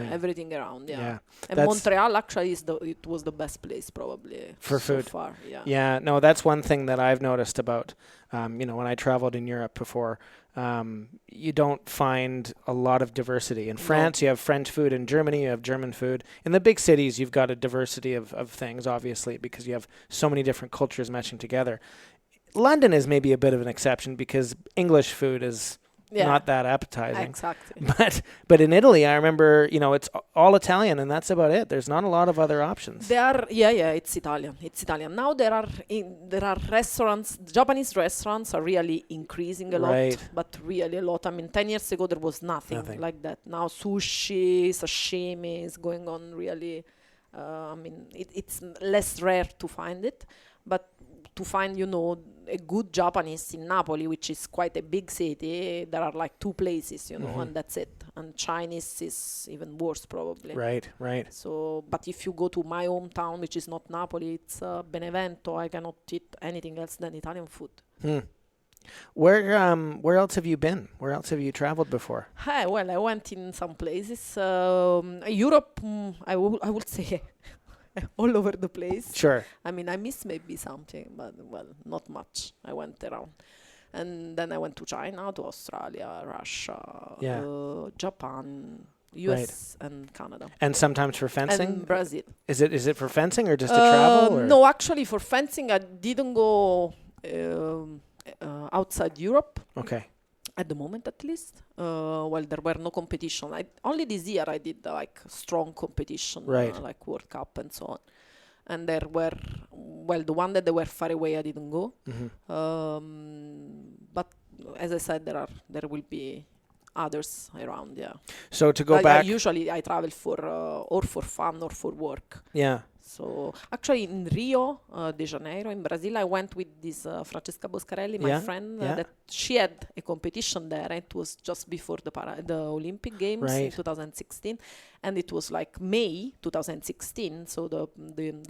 everything around, And Montreal actually it was the best place probably for so food. Far, yeah. No, that's one thing that I've noticed about, when I traveled in Europe before, you don't find a lot of diversity. In France, you have French food. In Germany, you have German food. In the big cities, you've got a diversity of things, obviously, because you have so many different cultures meshing together. London is maybe a bit of an exception because English food is not that appetizing. Exactly. But in Italy, I remember, it's all Italian, and that's about it. There's not a lot of other options. There are, it's Italian. It's Italian. Now there are restaurants. Japanese restaurants are really increasing a lot, but really a lot. I mean, 10 years ago there was nothing like that. Now sushi, sashimi is going on really. I mean, it's less rare to find it, but to find, a good Japanese in Napoli, which is quite a big city, there are like 2 places, and that's it. And Chinese is even worse, probably. Right. So, but if you go to my hometown, which is not Napoli, it's Benevento, I cannot eat anything else than Italian food. Where else have you been? Where else have you traveled before? Well, I went in some places. Europe, I would say all over the place. Sure. I mean, I miss maybe something, but, well, not much. I went around. And then I went to China, to Australia, Russia, Japan, US, and Canada. And sometimes for fencing? And Brazil. Is it for fencing or just to travel? Or? No, actually for fencing, I didn't go outside Europe. Okay. At the moment, at least. Well, there were no competition. Only this year I did like strong competition, like World Cup and so on. And there were, well, the one that they were far away, I didn't go. But as I said, there will be others around. Yeah. So to go back, usually I travel for or for fun or for work. Yeah. So actually in Rio de Janeiro in Brazil, I went with this Francesca Boscarelli, my friend, that she had a competition there. It was just before the Olympic Games in 2016, and it was like May 2016. So the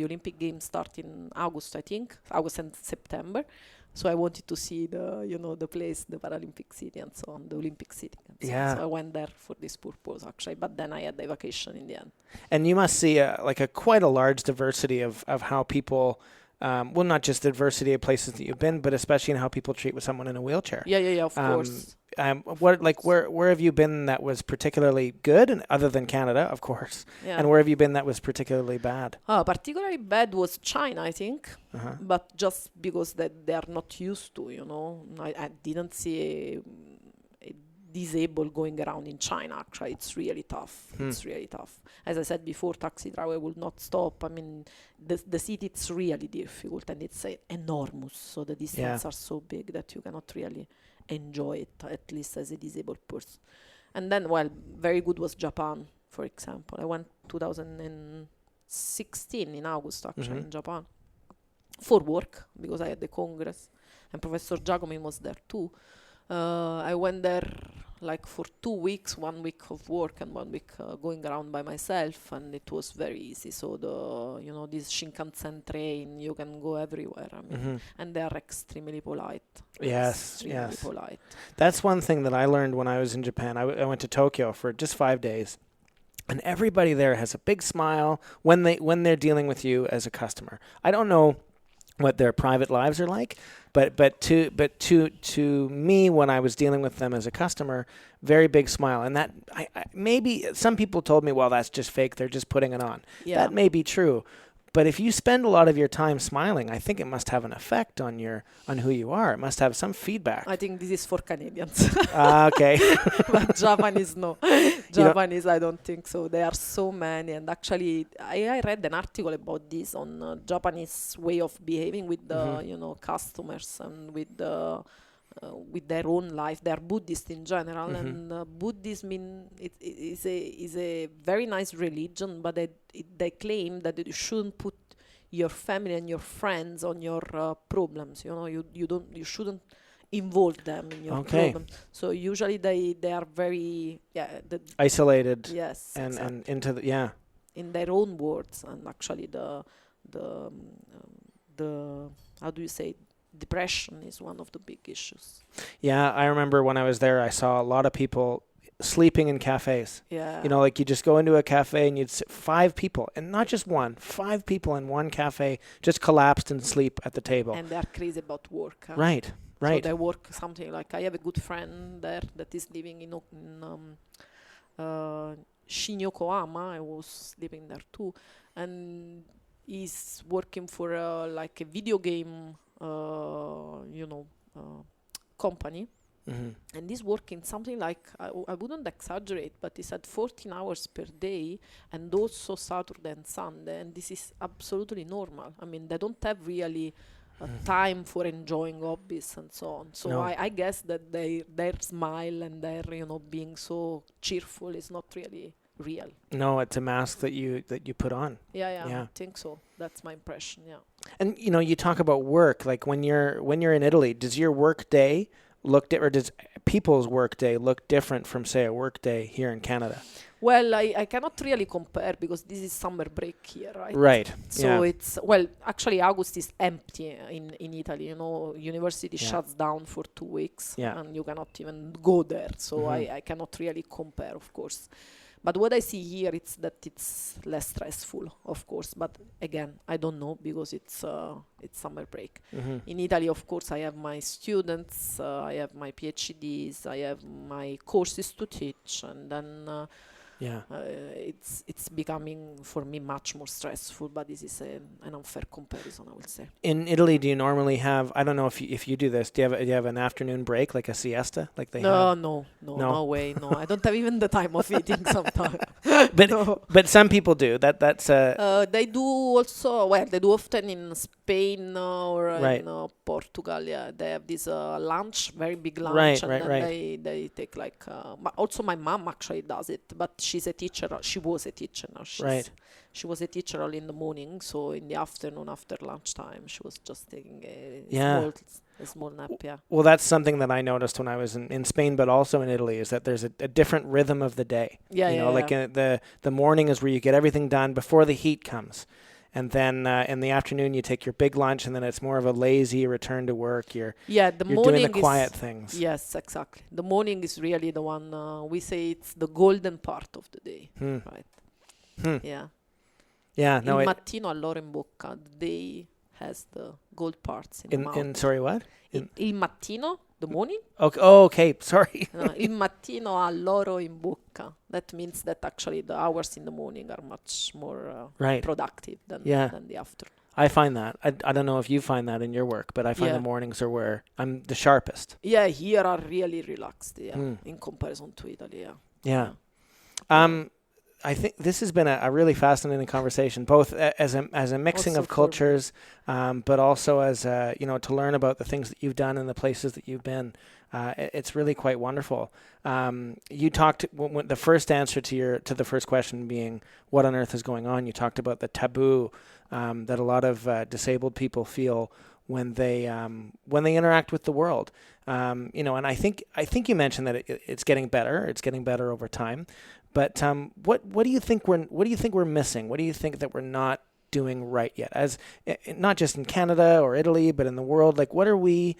Olympic Games start in August, I think, August and September. So I wanted to see the place, the Paralympic city and so on, the Olympic city. So I went there for this purpose, actually. But then I had the vacation in the end. And you must see quite a large diversity of how people, well, not just the diversity of places that you've been, but especially in how people treat with someone in a wheelchair. Yeah, of course. Where have you been that was particularly good, and other than Canada, of course? And where have you been that was particularly bad? Particularly bad was China, I think, but just because that they are not used to, I didn't see a disabled going around in China. Actually, it's really tough. It's really tough. As I said before, taxi driver will not stop. I mean, the city, it's really difficult, and it's enormous. So the distances are so big that you cannot really enjoy it, at least as a disabled person. And then, well, very good was Japan, for example. I went 2016 in August, actually, in Japan for work, because I had the Congress, and Professor Giacomin was there too. I went there like for 2 weeks, 1 week of work and 1 week going around by myself, and it was very easy. So this Shinkansen train, you can go everywhere. I mean, and they are extremely polite. Extremely polite. That's one thing that I learned when I was in Japan. I went to Tokyo for just 5 days, and everybody there has a big smile when they're dealing with you as a customer. I don't know what their private lives are like, but to me, when I was dealing with them as a customer, very big smile. And that I maybe some people told me, well, that's just fake, they're just putting it on. That may be true, but if you spend a lot of your time smiling, I think it must have an effect on who you are. It must have some feedback. I think this is for Canadians. Okay. But Japanese, no. Japanese, I don't think so. There are so many. And actually, I read an article about this on Japanese way of behaving with the customers and with their own life. They are Buddhist in general, and Buddhism is a very nice religion, but they claim that you shouldn't put your family and your friends on your problems. You shouldn't involve them in your problems. So usually they are very isolated. Yes, and exactly. and into the in their own words, and actually the how do you say, depression is one of the big issues. Yeah, I remember when I was there, I saw a lot of people sleeping in cafes. Yeah. Like you just go into a cafe and you'd sit 5 people, and not just one, 5 people in one cafe just collapsed and sleep at the table. And they're crazy about work. Huh? Right. So they work something like, I have a good friend there that is living in Shin-Yokohama. I was living there too. And he's working for like a video game company, And he's working something like, I wouldn't exaggerate, but he said 14 hours per day, and also Saturday and Sunday, and this is absolutely normal. I mean, they don't have really time for enjoying hobbies and so on. So No. I guess that their smile and their, being so cheerful is not really real. No, it's a mask that you put on. Yeah, Yeah. I think so. That's my impression, yeah. And you talk about work, like when you're in Italy, does your work day or does people's work day look different from, say, a work day here in Canada? Well, I cannot really compare because this is summer break here, right? Right. So it's, well, actually August is empty in Italy, university shuts down for 2 weeks and you cannot even go there. So I cannot really compare, of course. But what I see here, it's that it's less stressful, of course. But again, I don't know because it's summer break. In Italy, of course, I have my students, I have my PhDs, I have my courses to teach, and then it's becoming for me much more stressful. But this is an unfair comparison, I would say. In Italy, do you normally have? I don't know if you do this. Do you have an afternoon break, like a siesta, like they have? No way. No, I don't have even the time of eating sometimes. But some people do. That's they do also. Well, they do often in Spain or in Portugal. Yeah, they have this lunch, very big lunch, and then they take like. Also, my mom actually does it, but she's a teacher. She was a teacher now. She was a teacher only in the morning, so in the afternoon after lunchtime, she was just taking a small nap. Yeah. Well, that's something that I noticed when I was in Spain, but also in Italy, is that there's a different rhythm of the day. The morning is where you get everything done before the heat comes. And then in the afternoon, you take your big lunch, and then it's more of a lazy return to work. You're doing the quiet things. Yes, exactly. The morning is really the one, we say it's the golden part of the day, right? Yeah. Yeah. Il mattino all'oro in bocca, the day has the gold parts in the mouth. Sorry, what? Il mattino, the morning. Okay, sorry. Il mattino all'oro in bocca. That means that actually the hours in the morning are much more productive than the afternoon. I find that. I don't know if you find that in your work, but I find the mornings are where I'm the sharpest. Yeah, here are really relaxed, in comparison to Italy, Yeah. I think this has been a really fascinating conversation, both as a mixing also of cultures, but also as to learn about the things that you've done and the places that you've been. It's really quite wonderful. You talked when the first answer to the first question being what on earth is going on. You talked about the taboo that a lot of disabled people feel when they interact with the world. And I think you mentioned that it's getting better. It's getting better over time. But what do you think we're missing? What do you think that we're not doing right yet? As not just in Canada or Italy, but in the world, like what do we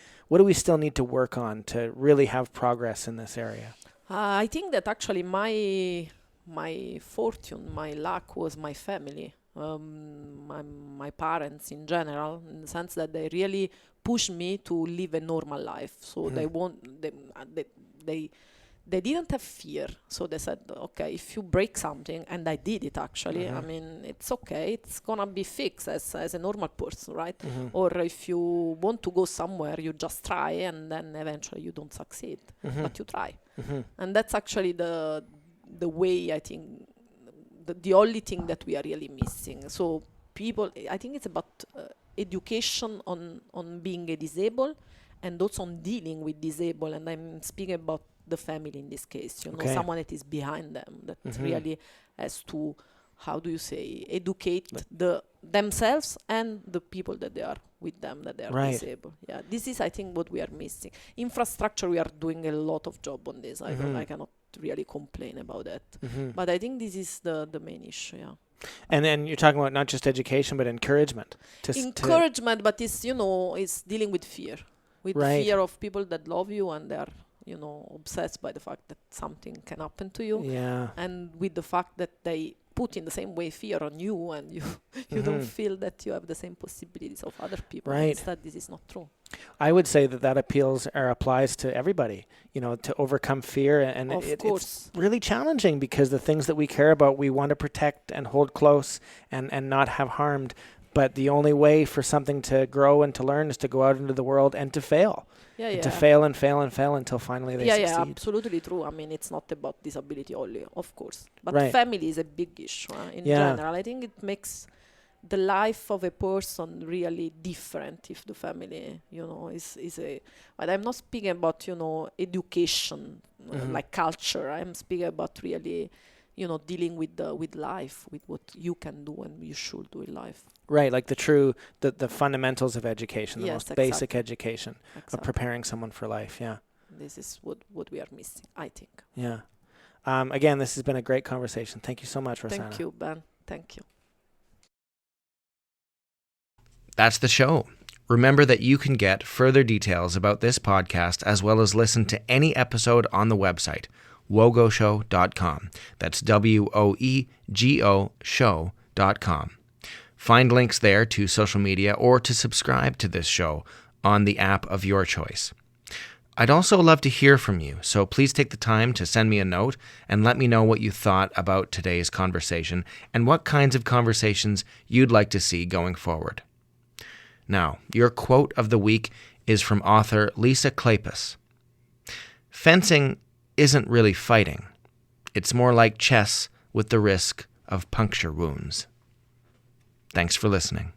still need to work on to really have progress in this area? I think that actually my fortune, my luck was my family, my parents in general, in the sense that they really pushed me to live a normal life. So they didn't have fear. So they said, okay, if you break something, and I did it actually, I mean, it's okay, it's gonna be fixed as a normal person, right? Or if you want to go somewhere, you just try, and then eventually you don't succeed, but you try. And that's actually the way, I think, the only thing that we are really missing. So people, I think it's about education on being a disabled, and also on dealing with disabled, and I'm speaking about the family in this case, someone that is behind them, that really has to, how do you say, educate themselves and the people that they are with them, that they are disabled. Yeah, this is, I think, what we are missing. Infrastructure, we are doing a lot of job on this. I cannot really complain about that. But I think this is the main issue, And then you're talking about not just education, but encouragement. Encouragement, but it's, it's dealing with fear. With fear of people that love you and they are, obsessed by the fact that something can happen to you. Yeah. And with the fact that they put in the same way fear on you, and you don't feel that you have the same possibilities of other people. Right. Instead, this is not true. I would say that appeals or applies to everybody, to overcome fear. And it's really challenging because the things that we care about, we want to protect and hold close and not have harmed. But the only way for something to grow and to learn is to go out into the world and to fail. And to fail and fail and fail until finally they succeed. Yeah, absolutely true. I mean, it's not about disability only, of course. But family is a big issue in general. I think it makes the life of a person really different if the family, is a... But I'm not speaking about, education, like culture. I'm speaking about really, dealing with life, with what you can do and you should do in life. Right, like the fundamentals of education, the most basic education of preparing someone for life, This is what we are missing, I think. Yeah. Again, this has been a great conversation. Thank you so much, Rossana. Thank you, Ben. Thank you. That's the show. Remember that you can get further details about this podcast as well as listen to any episode on the website, wogoshow.com. That's WOEGO show.com. Find links there to social media or to subscribe to this show on the app of your choice. I'd also love to hear from you, so please take the time to send me a note and let me know what you thought about today's conversation and what kinds of conversations you'd like to see going forward. Now, your quote of the week is from author Lisa Kleypas. Fencing isn't really fighting. It's more like chess with the risk of puncture wounds. Thanks for listening.